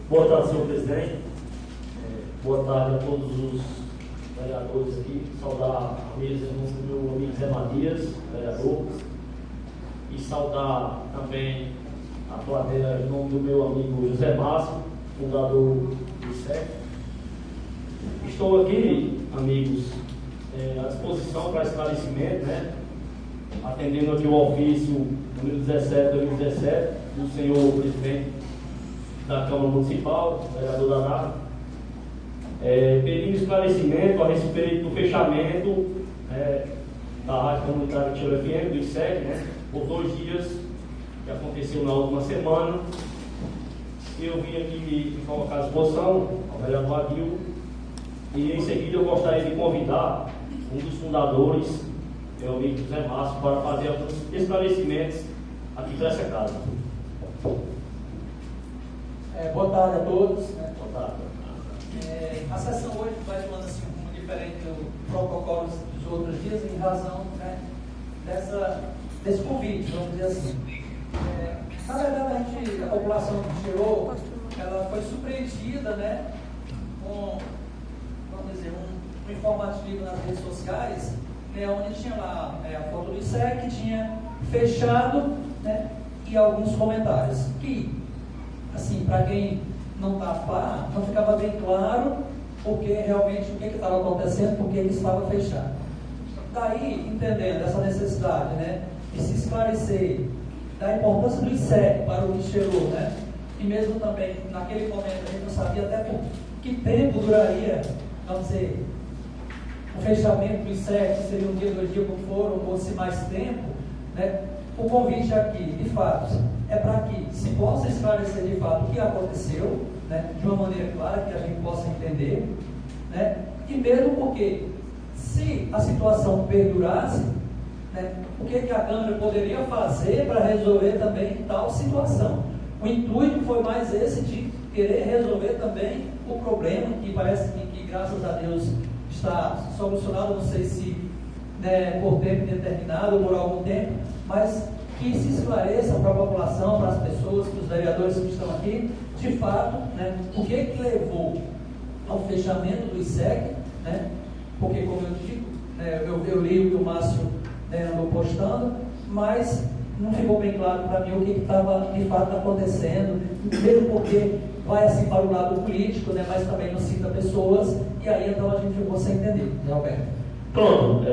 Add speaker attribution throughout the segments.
Speaker 1: Boa tarde, senhor presidente. Boa tarde a todos os vereadores aqui. Saudar a mesa do meu amigo Zé Matias, vereador. E saudar também a plateia em nome do meu amigo José Márcio, fundador do ISEC. Estou aqui, amigos, à disposição para esclarecimento, atendendo aqui o ofício número 17/2017 do senhor presidente da Câmara Municipal, vereador Danado, pedindo esclarecimento a respeito do fechamento da Rádio Comunitária Tiro FM, do ISEC, por 2 dias, que aconteceu na última semana. Eu vim aqui me colocar à disposição ao vereador Adil, e em seguida eu gostaria de convidar um dos fundadores, meu amigo José Márcio, para fazer alguns esclarecimentos aqui para essa casa.
Speaker 2: Boa tarde a todos.
Speaker 1: Boa tarde.
Speaker 2: A sessão hoje vai tomando assim um rumo diferente do protocolo dos outros dias, em razão desse convite, vamos dizer assim. Na verdade, a população que chegou, ela foi surpreendida, com, vamos dizer, um informativo nas redes sociais, onde tinha lá a foto do ISEC, que tinha fechado, e alguns comentários que, assim, para quem não está a par, não ficava bem claro porque realmente o que estava acontecendo, porque ele estava fechado. Daí, entendendo essa necessidade, de se esclarecer da importância do ISEC para o que chegou, e mesmo também naquele momento a gente não sabia até por que tempo duraria, vamos dizer, o fechamento do ISEC, se seria um dia, 2 dias, como foram, ou se mais tempo, o convite aqui, de fato, é para que se possa esclarecer de fato o que aconteceu, de uma maneira clara, que a gente possa entender, e mesmo porque, se a situação perdurasse, o que a Câmara poderia fazer para resolver também tal situação. O intuito foi mais esse de querer resolver também o problema, que parece que graças a Deus está solucionado, não sei se por tempo determinado ou por algum tempo, mas que se esclareça para a população, para as pessoas, para os vereadores que estão aqui, de fato, o que levou ao fechamento do ISEC, porque, como eu digo, eu li o que o Márcio andou postando, mas não ficou bem claro para mim o que estava de fato acontecendo, mesmo porque vai assim para o lado político, mas também não cita pessoas, e aí então a gente ficou sem entender, Alberto?
Speaker 1: Pronto,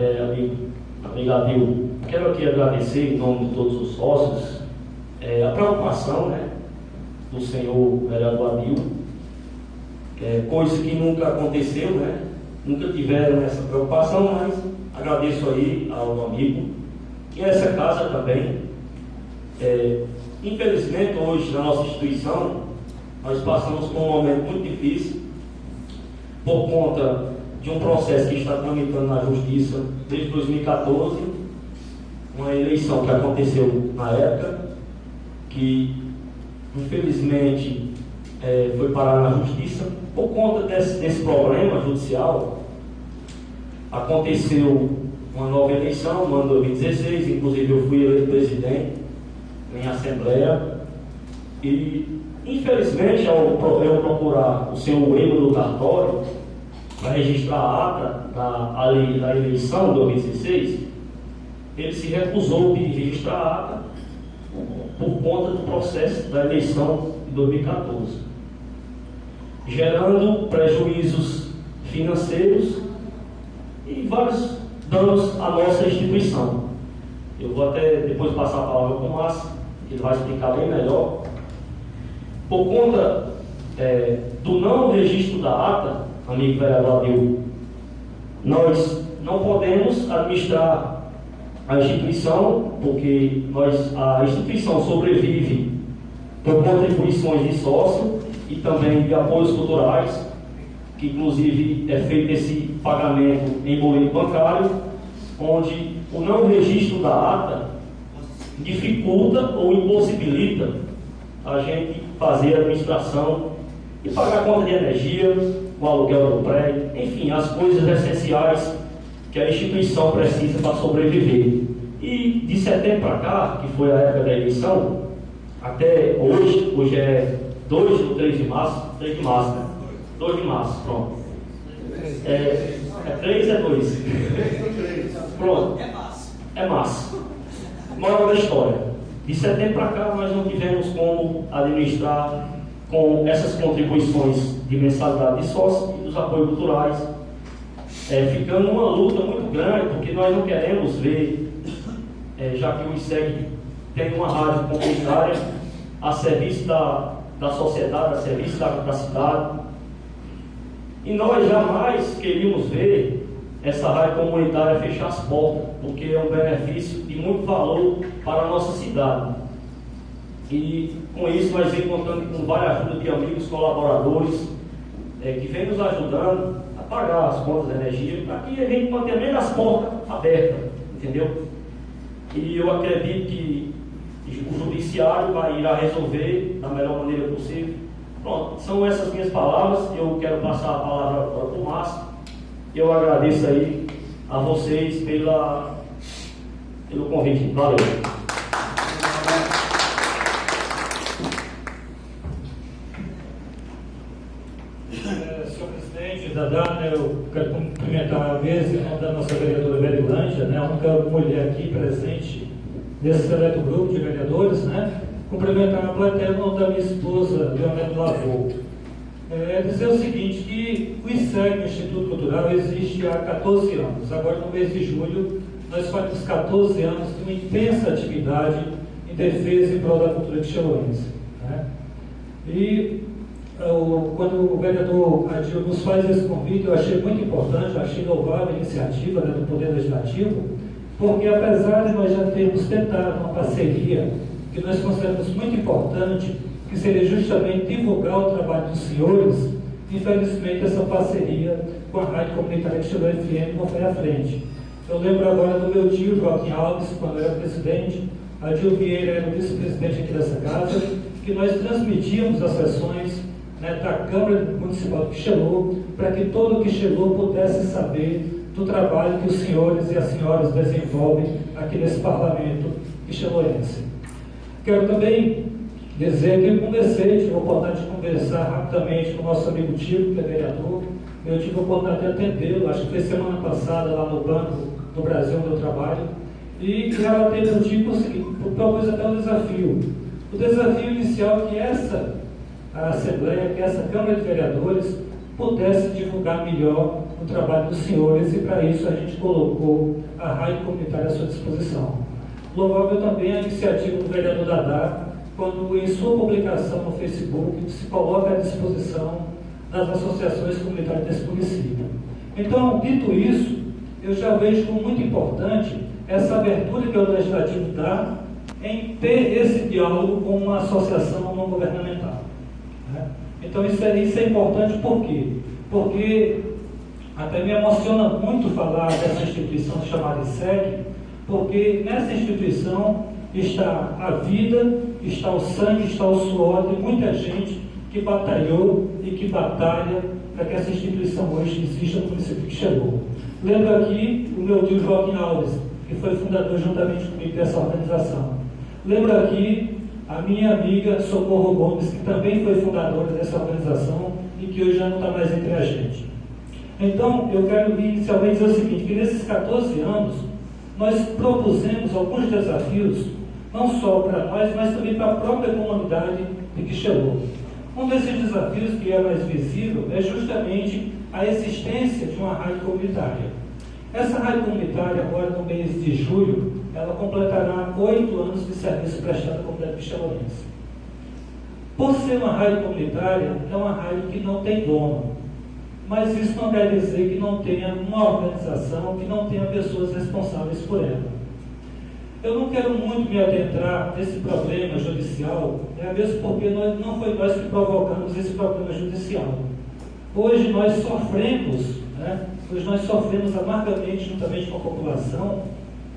Speaker 1: amigo Adil, quero aqui agradecer em nome de todos os sócios a preocupação do senhor vereador Adil, coisa que nunca aconteceu, nunca tiveram essa preocupação, mas agradeço aí ao amigo e a essa casa também. Infelizmente hoje na nossa instituição nós passamos por um momento muito difícil por conta de um processo que está tramitando na Justiça desde 2014, uma eleição que aconteceu na época, que infelizmente foi parar na Justiça. Por conta desse problema judicial, aconteceu uma nova eleição no ano 2016, inclusive eu fui eleito presidente em assembleia, e infelizmente ao eu procurar o seu erro do cartório para registrar a ata da eleição de 2016, ele se recusou de registrar a ata por conta do processo da eleição de 2014, gerando prejuízos financeiros e vários danos à nossa instituição. Eu vou até depois passar a palavra para o Márcio, que ele vai explicar bem melhor. Por conta do não registro da ata, amigo vereador Adil, nós não podemos administrar a instituição, porque a instituição sobrevive por contribuições de sócio e também de apoios culturais, que inclusive é feito esse pagamento em boleto bancário, onde o não registro da ata dificulta ou impossibilita a gente fazer a administração e pagar a conta de energia, o aluguel do prédio, enfim, as coisas essenciais que a instituição precisa para sobreviver. E de setembro para cá, que foi a época da eleição, até hoje é 2 ou 3 de março? 3 de março, né? 2 de março, pronto. É 3, é 2. Pronto. É março. Moral da história. De setembro para cá, nós não tivemos como administrar com essas contribuições de mensalidade de sócio e dos apoios culturais, ficando uma luta muito grande, porque nós não queremos ver, já que o ISEG tem uma rádio comunitária a serviço da sociedade, a serviço da cidade, e nós jamais queríamos ver essa rádio comunitária fechar as portas, porque é um benefício de muito valor para a nossa cidade. E com isso nós vem contando com várias ajudas de amigos, colaboradores, que vem nos ajudando a pagar as contas de energia, para que a gente mantenha mesmo as portas abertas, entendeu? E eu acredito que o judiciário irá resolver da melhor maneira possível. Pronto, são essas minhas palavras. Eu quero passar a palavra para o Márcio. Eu agradeço aí a vocês pelo convite. Valeu.
Speaker 3: Senhor presidente, Dadá, eu quero cumprimentar a mesa em nome da nossa vereadora Verilândia, a única mulher aqui presente nesse seleto grupo de vereadores, cumprimentar a plateia em nome da minha esposa, Leonete Lavô. Dizer o seguinte, que o ISEG, o Instituto Cultural, existe há 14 anos. Agora, no mês de julho, nós fazemos 14 anos de uma intensa atividade em defesa e prol da cultura quixeloense. E quando o vereador Adil nos faz esse convite, eu achei muito importante, achei louvável a iniciativa do Poder Legislativo, porque apesar de nós já termos tentado uma parceria que nós consideramos muito importante, que seria justamente divulgar o trabalho dos senhores, infelizmente essa parceria com a Rádio Comunitária Quixelô FM não foi à frente. Eu lembro agora do meu tio, Joaquim Alves, quando eu era presidente, Adil Vieira era o vice-presidente aqui dessa casa, que nós transmitíamos as sessões da Câmara Municipal de Quixelô, para que todo o Quixelô pudesse saber do trabalho que os senhores e as senhoras desenvolvem aqui nesse parlamento quixeloense. Quero também dizer que eu tive a oportunidade de conversar rapidamente com o nosso amigo Tico, que é vereador. Eu tive a oportunidade de atendê-lo, acho que foi semana passada, lá no Banco do Brasil, onde eu trabalho, e ela teve o Tico o seguinte, propôs até um desafio. O desafio inicial que a Assembleia, que essa Câmara de Vereadores pudesse divulgar melhor o trabalho dos senhores, e para isso a gente colocou a rádio comunitária à sua disposição. Louvável também a iniciativa do vereador Dadá, quando em sua publicação no Facebook se coloca à disposição das associações comunitárias desse município. Então, dito isso, eu já vejo como muito importante essa abertura que o Legislativo dá em ter esse diálogo com uma associação não governamental. Então, isso é importante por quê? Porque até me emociona muito falar dessa instituição chamada ISEG, porque nessa instituição está a vida, está o sangue, está o suor de muita gente que batalhou e que batalha para que essa instituição hoje exista no município de Quixelô. Lembro aqui o meu tio Joaquim Alves, que foi fundador juntamente comigo dessa organização. Lembro aqui a minha amiga Socorro Gomes, que também foi fundadora dessa organização e que hoje já não está mais entre a gente. Então, eu quero inicialmente dizer o seguinte, que nesses 14 anos, nós propusemos alguns desafios, não só para nós, mas também para a própria comunidade de Quixelô. Um desses desafios que é mais visível é justamente a existência de uma rádio comunitária. Essa rádio comunitária, agora no mês de julho, ela completará 8 anos de serviço prestado à comunidade quixeloense. Por ser uma rádio comunitária, é uma rádio que não tem dono. Mas isso não quer dizer que não tenha uma organização, que não tenha pessoas responsáveis por ela. Eu não quero muito me adentrar nesse problema judicial, mesmo porque não foi nós que provocamos esse problema judicial. Hoje nós sofremos amargamente, juntamente com a população,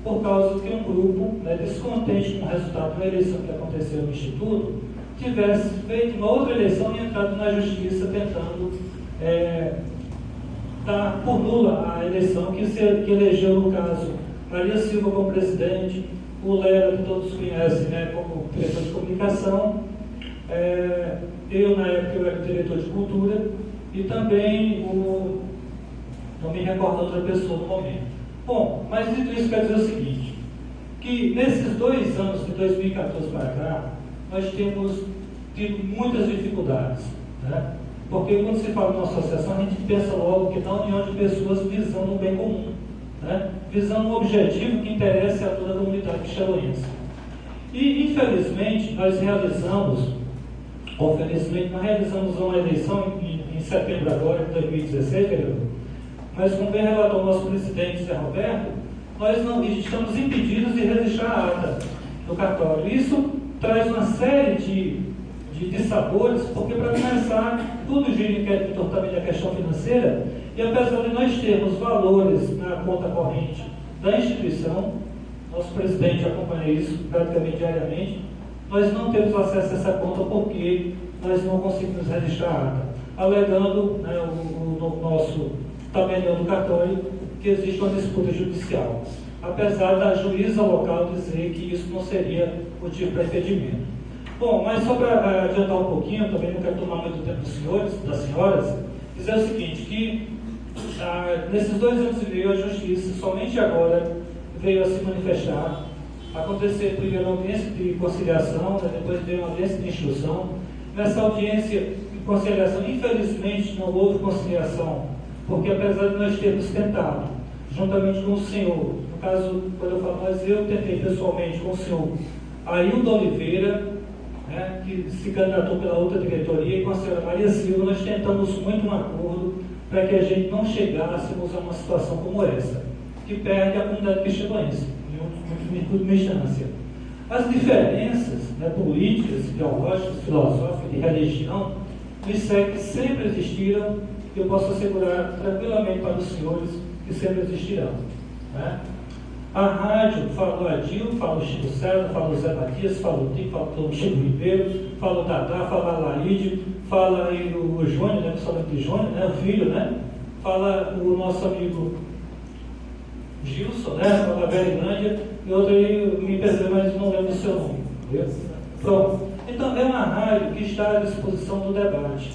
Speaker 3: por causa que um grupo, descontente com o resultado da eleição que aconteceu no Instituto, tivesse feito uma outra eleição e entrado na justiça tentando dar por nula a eleição que elegeu, no caso, Maria Silva como presidente, o Lera, que todos conhecem como diretor de comunicação, Eu, na época, eu era diretor de cultura, e também não me recordo outra pessoa no momento. Bom, mas dito isso, quer dizer o seguinte, que nesses 2 anos, de 2014 para cá, nós temos tido muitas dificuldades, né? Porque quando se fala de uma associação, a gente pensa logo que na união de pessoas visando um bem comum, né? Visando um objetivo que interesse a toda a comunidade quixeloense. E, infelizmente, nós realizamos uma eleição em setembro agora, de 2016, vereador, mas como bem relatou o nosso presidente, Zé Roberto, nós não estamos impedidos de registrar a ata do cartório. Isso traz uma série de sabores, porque, para começar, tudo gira em torno também da questão financeira, e apesar de nós termos valores na conta corrente da instituição, nosso presidente acompanha isso praticamente diariamente, nós não temos acesso a essa conta porque nós não conseguimos registrar a ata, alegando, né, o nosso tabelião do cartório que existe uma disputa judicial, apesar da juíza local dizer que isso não seria motivo para impedimento. Bom, mas só para adiantar um pouquinho, também não quero tomar muito tempo dos senhores, das senhoras, dizer o seguinte, que nesses 2 anos e meio a justiça somente agora veio a se manifestar. Aconteceu primeiro uma audiência de conciliação, né, depois veio uma audiência de instrução. Nessa audiência de conciliação, infelizmente, não houve conciliação, porque apesar de nós termos tentado, juntamente com o senhor, no caso, quando eu falo nós, eu tentei pessoalmente com o senhor Aildo Oliveira, né, que se candidatou pela outra diretoria, e com a senhora Maria Silva, nós tentamos muito um acordo para que a gente não chegássemos a uma situação como essa, que perde a comunidade quixeloense, em última instância. As diferenças, né, políticas, ideológicas, filosóficas, de religião, no ISEC sempre existiram, e eu posso assegurar tranquilamente para os senhores que sempre existirão. Né? A rádio, fala o Adil, fala o Chico César, fala o Zé Matias, fala o Tico, fala o Chico Ribeiro, fala o Dadá, fala a Laíde, fala aí o Júnior, né, principalmente o Júnior, né, o filho, né? Fala o nosso amigo Gilson, né? Fala a Verilândia, e outro aí, me perdoe, mas não lembro o seu nome. Entendeu? Pronto. Então, é uma rádio que está à disposição do debate.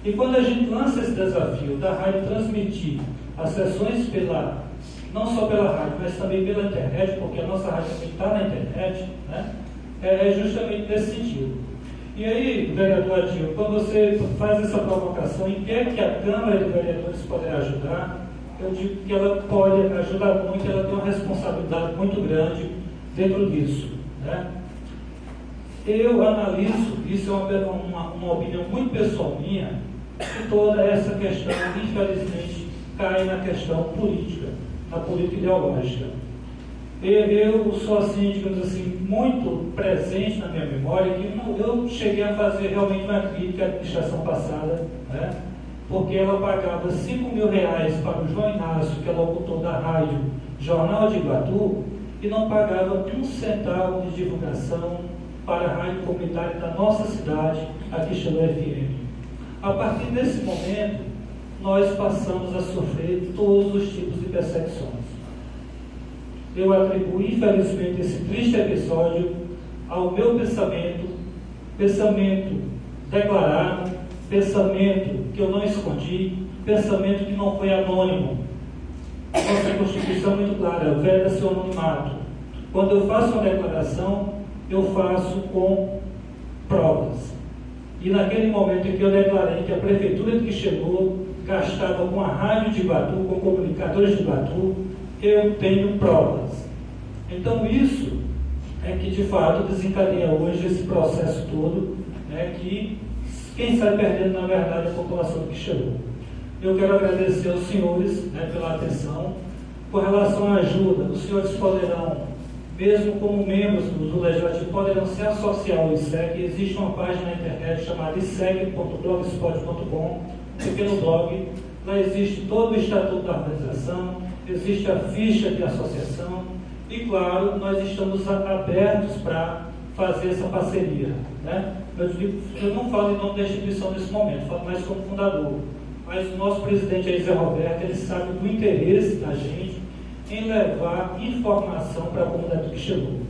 Speaker 3: E quando a gente lança esse desafio da rádio transmitir as sessões não só pela rádio, mas também pela internet, porque a nossa rádio também está na internet, né? É justamente nesse sentido. E aí, vereador Adil, quando você faz essa provocação, em que é que a Câmara de Vereadores poderá ajudar? Eu digo que ela pode ajudar muito, ela tem uma responsabilidade muito grande dentro disso, né? Eu analiso, isso é uma opinião muito pessoal minha, que toda essa questão, infelizmente, cai na questão política, na política ideológica. Eu sou, assim, digamos assim, muito presente na minha memória, que eu cheguei a fazer realmente uma crítica à administração passada, né? Porque ela pagava R$5.000 para o João Inácio, que é locutor da rádio Jornal de Iguatu, e não pagava um centavo de divulgação para a rádio comunitária da nossa cidade, a Quixelô FM. A partir desse momento, nós passamos a sofrer todos os tipos de perseguições. Eu atribuo, infelizmente, esse triste episódio ao meu pensamento declarado, pensamento que eu não escondi, pensamento que não foi anônimo. Nossa Constituição é muito clara, veda-se o anonimato. Quando eu faço uma declaração, eu faço com provas. E naquele momento em que eu declarei que a Prefeitura de Quixelô gastava com a rádio de Iguatu, com comunicadores de Iguatu, eu tenho provas. Então isso é que de fato desencadeia hoje esse processo todo, né, que quem sai perdendo na verdade é a população de Quixelô. Eu quero agradecer aos senhores, né, pela atenção. Com relação à ajuda, os senhores poderão, mesmo como membros do Legislativo, poderão se associar ao ISEC. Existe uma página na internet chamada isec.blogspot.com, um pequeno blog. Lá existe todo o estatuto da organização, existe a ficha de associação e, claro, nós estamos abertos para fazer essa parceria, né? Eu não falo em nome da instituição nesse momento, falo mais como fundador, mas o nosso presidente Zé Roberto, ele sabe do interesse da gente em levar informação para a comunidade do Quixelô.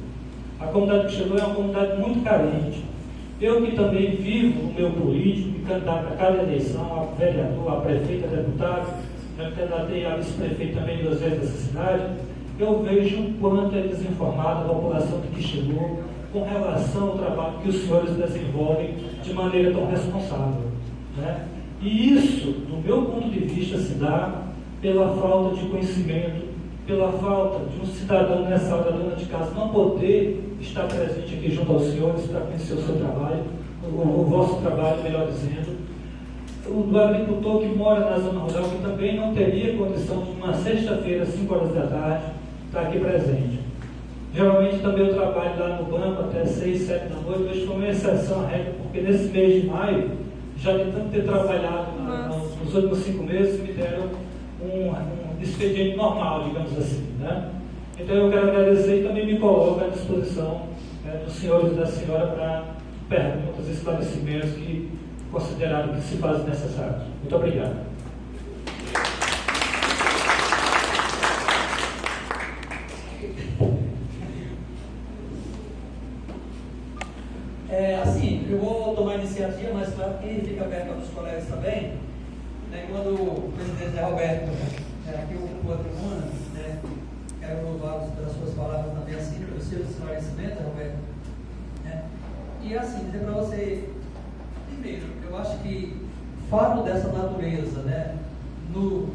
Speaker 3: A comunidade do Quixelô é uma comunidade muito carente. Eu que também vivo no meu político, me candidato a cada eleição, a vereador, a prefeito, a deputado, já me candidatei a vice-prefeito também 2 vezes dessa cidade, eu vejo o quanto é desinformada a população que chegou com relação ao trabalho que os senhores desenvolvem de maneira tão responsável, né? E isso, do meu ponto de vista, se dá pela falta de conhecimento, pela falta de um cidadão nessa hora, dona de casa, não poder estar presente aqui junto aos senhores para conhecer o seu trabalho, o vosso trabalho, melhor dizendo. Do agricultor que mora na zona rural, que também não teria condição de, uma sexta-feira, 5 horas da tarde, estar aqui presente. Geralmente também eu trabalho lá no banco até 6, 7 da noite, hoje foi uma exceção à regra, porque nesse mês de maio, já de tanto ter trabalhado nos últimos 5 meses, me deram um expediente normal, digamos assim, né? Então eu quero agradecer e também me coloco à disposição dos senhores e da senhora para perguntas e esclarecimentos que consideraram que se fazem necessários. Muito obrigado.
Speaker 2: Assim, eu vou tomar iniciativa, mas claro que fica aberto dos colegas também. Né, quando o presidente Zé Roberto aqui ocupou a tribuna, né, quero louvá-los pelas suas palavras também, assim, pelos seus esclarecimentos, Zé Roberto. Né, e assim, dizer para você, primeiro, eu acho que fato dessa natureza, né, no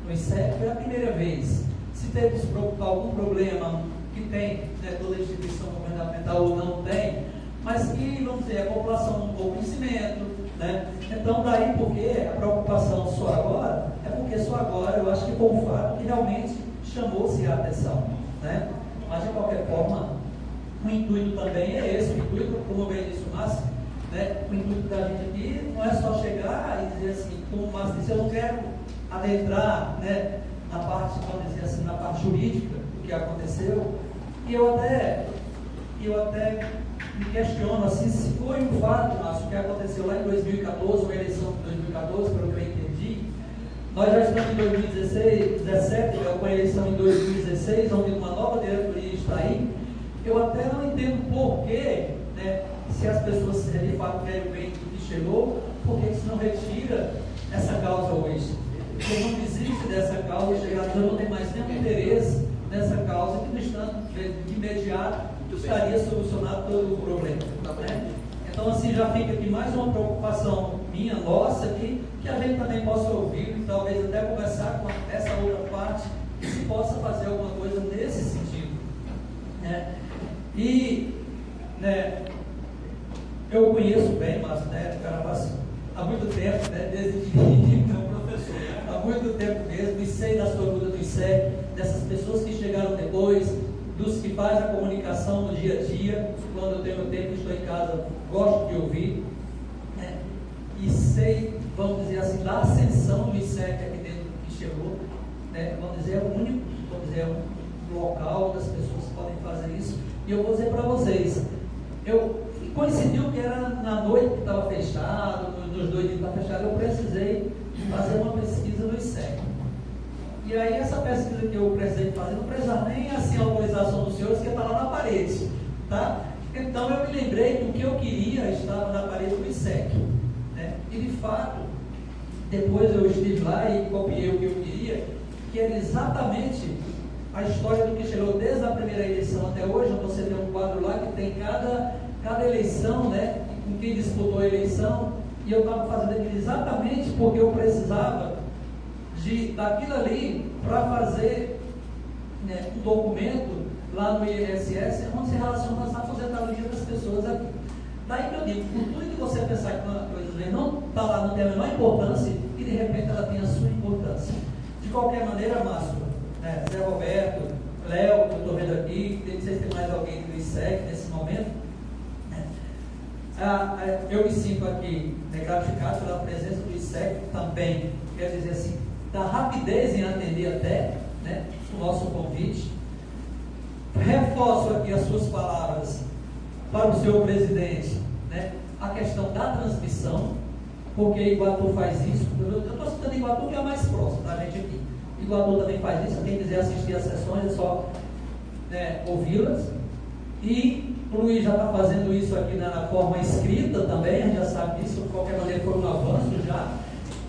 Speaker 2: INSEP foi a primeira vez. Se teve algum problema que tem, né, toda instituição governamental ou não tem, mas que, vamos dizer, a população não tem conhecimento, né? Então, daí porque a preocupação só agora, é porque só agora eu acho que foi um fato que realmente chamou-se a atenção, né? Mas, de qualquer forma, o intuito também é esse, o intuito, como bem disse o Márcio, né? O intuito da gente aqui não é só chegar e dizer assim, como o Márcio disse, eu não quero adentrar, né, na parte, vamos dizer assim, na parte jurídica do que aconteceu, e eu até me questiono assim, se foi um fato, Márcio, que aconteceu lá em 2014, uma eleição de 2014, pelo que eu entendi. Nós já estamos em 2017, com a eleição em 2016, onde uma nova diretoria está aí. Eu até não entendo porquê, né, se as pessoas de fato querem bem do que chegou, por que se não retira essa causa hoje? Porque não desiste dessa causa e chegar, não tem mais nenhum interesse nessa causa, que no instante de imediato estaria solucionado todo o problema, né? Então, assim, já fica aqui mais uma preocupação minha, nossa aqui, que a gente também possa ouvir e talvez até conversar com essa outra parte, que se possa fazer alguma coisa nesse sentido, né? E, né, eu conheço bem, mas, né, Caravaggio, há muito tempo, né, desde que então, professor, há muito tempo mesmo, e sei da sua luta do INSEP, dessas pessoas que chegaram depois, dos que fazem a comunicação no dia a dia, quando eu tenho tempo, estou em casa, gosto de ouvir, né? E sei, vamos dizer assim, da ascensão do INSEP aqui dentro que chegou, né? Vamos dizer, é o único, vamos dizer, um local das pessoas que podem fazer isso, e eu vou dizer para vocês, coincidiu que era na noite que estava fechado, nos 2 dias que estava fechado, eu precisei fazer uma pesquisa no INSEP. E aí essa pesquisa que eu precisei fazer, não precisava nem assim a autorização dos senhores, que está lá na parede, tá? Então eu me lembrei que o que eu queria estava na parede do INSEP, né? E de fato, depois eu estive lá e copiei o que eu queria, que era exatamente a história do que chegou desde a primeira eleição até hoje. Você tem um quadro lá que tem cada eleição, né? Com quem disputou a eleição, e eu estava fazendo aquilo exatamente porque eu precisava daquilo ali para fazer, né, um documento lá no INSS onde se relaciona com a aposentadoria das pessoas aqui. Daí que eu digo, por tudo que você pensar que uma coisa não está lá, não tem a menor importância, e de repente ela tem a sua importância. De qualquer maneira, Márcio, né, Zé Roberto, Léo, que eu estou vendo aqui, não sei se tem mais alguém do INSEC nesse momento, né? Eu me sinto aqui, né, gratificado pela presença do INSEC também, quer dizer assim, da rapidez em atender até, né, o nosso convite. Reforço aqui as suas palavras para o senhor presidente, né, a questão da transmissão, porque Iguatu faz isso. Eu estou citando Iguatu, que é a mais próximo da gente aqui. Iguatu também faz isso. Quem quiser assistir às sessões é só, né, ouvi-las. E o Luiz já está fazendo isso aqui na forma escrita também, a gente já sabe disso, de qualquer maneira foi um avanço já.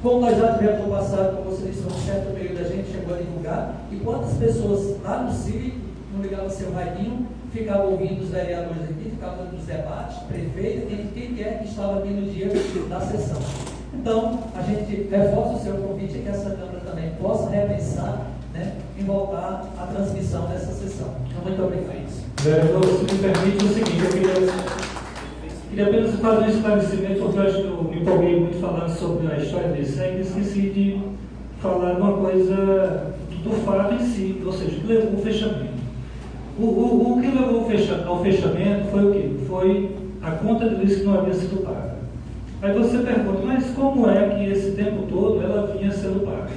Speaker 2: Como nós já tivemos no passado, como você disse, um certo período a gente chegou a divulgar, e quantas pessoas lá no CIV, não ligava seu radinho, ficavam ouvindo os vereadores aqui, ficavam nos debates, prefeito, quem quer que estava aqui no dia da sessão. Então, a gente reforça o seu convite que essa Câmara também possa repensar, né, em voltar à transmissão dessa sessão. Então, muito obrigado.
Speaker 3: Vereador, se me permite o seguinte, eu queria apenas fazer um esclarecimento, porque eu acho que eu me empolguei muito falando sobre a história desse e esqueci de falar uma coisa do fato em si, ou seja, o que levou ao fechamento. O que levou ao fechamento foi o quê? Foi a conta de luz que não havia sido paga. Aí você pergunta, mas como é que esse tempo todo ela vinha sendo paga?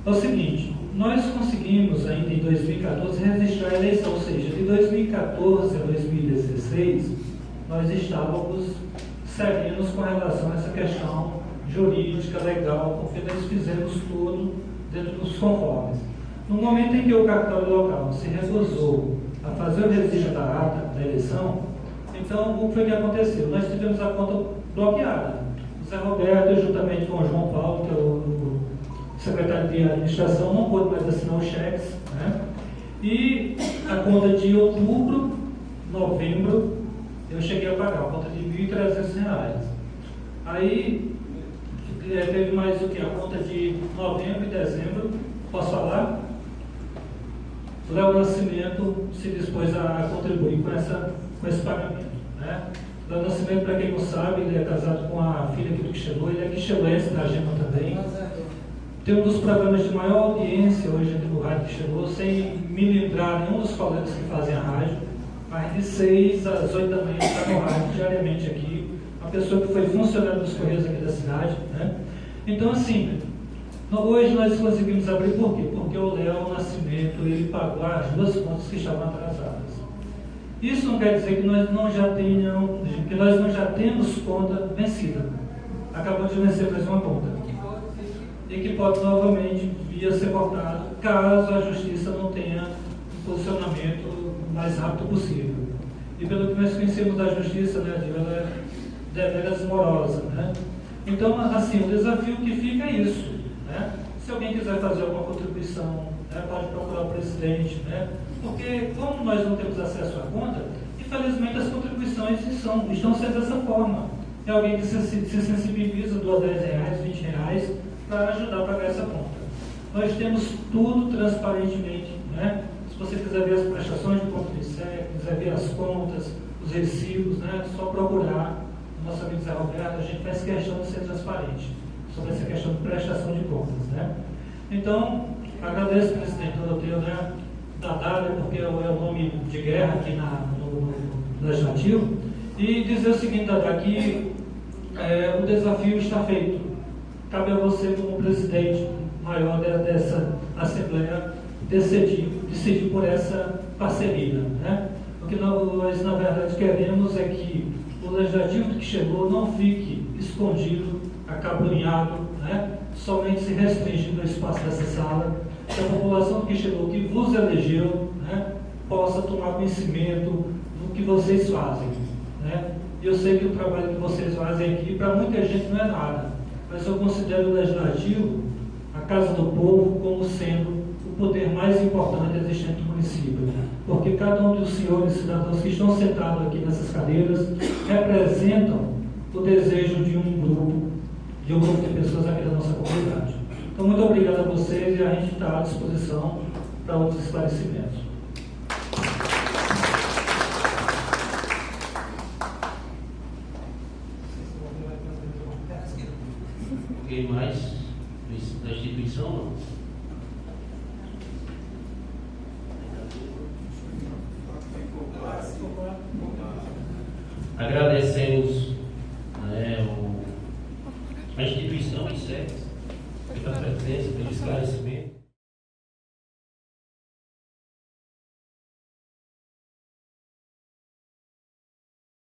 Speaker 3: É o seguinte, nós conseguimos ainda em 2014 registrar a eleição, ou seja, de 2014 a 2016, nós estávamos serenos com relação a essa questão jurídica, legal, porque nós fizemos tudo dentro dos conformes. No momento em que o cartório local se recusou a fazer o registro da ata da eleição, então o que foi que aconteceu? Nós tivemos a conta bloqueada. O Zé Roberto, juntamente com o João Paulo, que é o secretário de administração, não pôde mais assinar os cheques, né? E a conta de outubro, novembro, eu cheguei a pagar a conta de R$ 1.300. Aí teve mais o que? A conta de novembro e dezembro, posso falar? Léo Nascimento se dispôs a contribuir com esse pagamento, né? Léo Nascimento, para quem não sabe, ele é casado com a filha aqui do Quixelô, ele é quixelense da Gema também. Tem um dos programas de maior audiência hoje aqui no Rádio Quixelô, sem milindrar nenhum dos colegas que fazem a rádio. Mais de 6 às 8 da manhã está no rádio diariamente aqui. Uma pessoa que foi funcionário dos Correios aqui da cidade, né? Então, assim, hoje nós conseguimos abrir por quê? Porque o Léo Nascimento, ele pagou as 2 contas que estavam atrasadas. Isso não quer dizer que nós não já temos conta vencida. Acabou de vencer mais uma conta. E que pode novamente vir a ser cortado, caso a Justiça não tenha um posicionamento o mais rápido possível. E pelo que nós conhecemos da Justiça, né, ela é deveras morosa, né? Então, assim, o desafio que fica é isso, né? Se alguém quiser fazer alguma contribuição, né, pode procurar o presidente, né? Porque, como nós não temos acesso à conta, infelizmente as contribuições estão sendo dessa forma. É alguém que se sensibiliza, doa R$10, R$20, para ajudar a pagar essa conta. Nós temos tudo transparentemente, né? Se você quiser ver as prestações de conta do ICEC, quiser ver as contas, os recibos, né? É só procurar o nosso amigo Zé Roberto, a gente faz questão de ser transparente sobre essa questão de prestação de contas, né? Então, agradeço, presidente Doroteu, né, da Dália, porque é o nome de guerra aqui no Legislativo, e dizer o seguinte, Dália, que o desafio está feito. Cabe a você, como presidente maior dessa Assembleia, decidir por essa parceria, né? O que nós, na verdade, queremos é que o Legislativo que chegou não fique escondido, acabrunhado, né? Somente se restringindo ao espaço dessa sala, que a população que chegou, que vos elegeu, né, possa tomar conhecimento do que vocês fazem, né? E eu sei que o trabalho que vocês fazem aqui, para muita gente não é nada, mas eu considero o Legislativo, a Casa do Povo, como sendo o poder mais importante existente no município, porque cada um dos senhores cidadãos que estão sentados aqui nessas cadeiras representam o desejo de um grupo de pessoas aqui da nossa comunidade. Então, muito obrigado a vocês e a gente está à disposição para outros esclarecimentos.
Speaker 1: Alguém mais da instituição? Não? Agradecemos, né, a instituição ICEC pela presença, pelo esclarecimento.